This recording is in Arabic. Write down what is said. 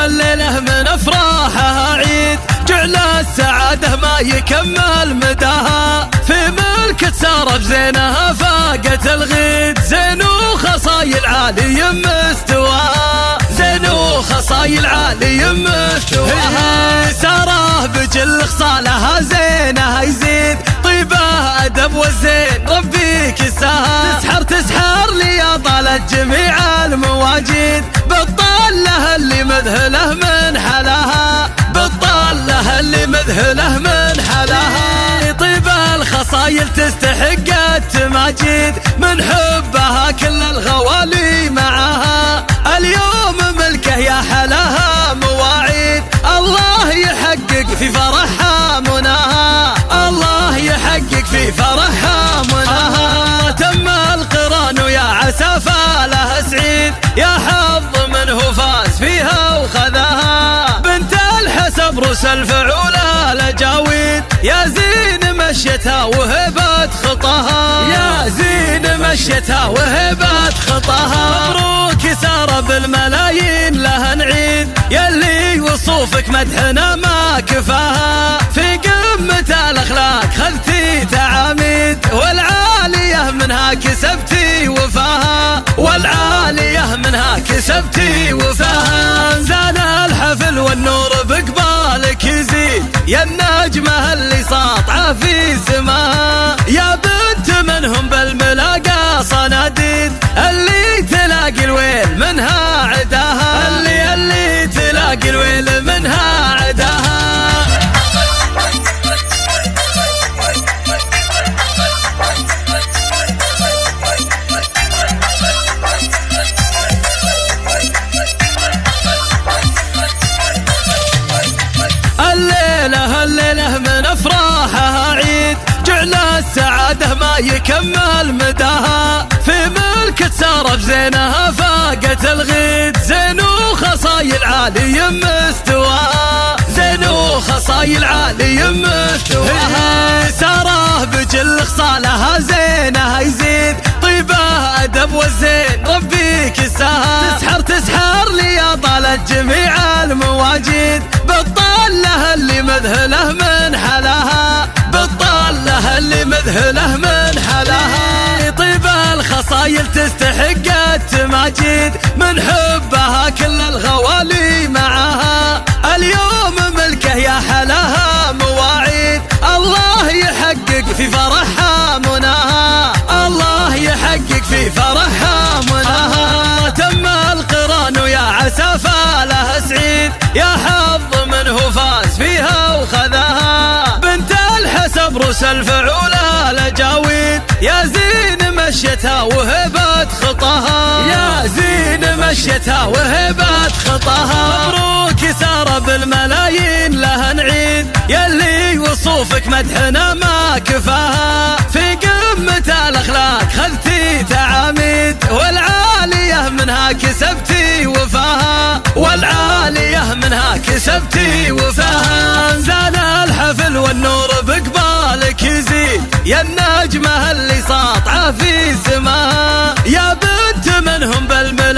الليلة من افراحها عيد، جعل السعادة ما يكمل مداها، في ملكة سارة بزينها فاقت الغيد، زين وخصايل عالي مستواها، زين وخصايل عالي مستواها، سارة بجل خصالها زينها يزيد، طيبة أدب والزين ربي كساها، تسحر لي يا طالت جميع المواجيد، بطال لها اللي مذهله من حلاها، بطال لها اللي مذهله من حلاها، طيب الخصايل تستحق التماجيد، من حبها كل الغوالي معها، اليوم ملكه يا حلاها مواعيد، الله يحقق في فرحها مناها، الله يحقق في فرحها مناها، تم القران ويا عسى فالها سعيد، يا حظ منه فاز فيها وخذها، بنت الحسب روس الفعولة لجاويد، يا زين مشيتها وهبت خطاها، يا زين مشيتها وهبت خطاها، مبروك سارة بالملايين لها نعيد، يلي وصوفك مدحنا ما كفاها، في قمة الأخلاق خذتي تعاميد، والعالية منها كسبتي وفاها، والعالية منها كسبتي وفاها، زان الحفل والنور بقبالك يزيد، يا النجمة اللي ساطعة في سماها، يا بنت منهم بالملاقى صناديد، اللي تلاقي الويل منها عداها، اللي تلاقي الويل منها عداها. الليلة من افراحها عيد، جعل السعادة ما يكمل مداها، في ملكة سارة بزينها فاقت الغيد، زين وخصايل عالي مستواها، زين وخصايل عالي مستواها، سارة بجل خصالها زينها يزيد، طيبة أدب والزين ربي كساها، تسحر لي يا طالت جميع المواجيد، بطال لها اللي مذهله من حلاها، بطال لها اللي مذهله من حلاها، طيب الخصايل تستحق التماجيد، من حبها كل الغوالي معها، اليوم ملكه يا حلاها مواعيد، الله يحقق في فرحها مناها، الله يحقق في فرحها مناها، تم القران ويا عسى فالها سعيد، يا حظ منه فاز فيها وخذها، بنت الحسب روس الفعولة لجاويد، يا زين مشيتها وهبت خطاها، يا زين مشيتها وهبت خطاها، مبروك سارة بالملايين لها نعيد، يلي وصوفك مدحنا ما كفاها، في قمة الأخلاق خذتي تعاميد، والعالية منها كسبتي وفاها، والعالية منها كسبتي وفاها، زان الحفل والنور بقبالك يزيد، يا النجمة اللي ساطعة في سماها، يا بنت منهم بالملايين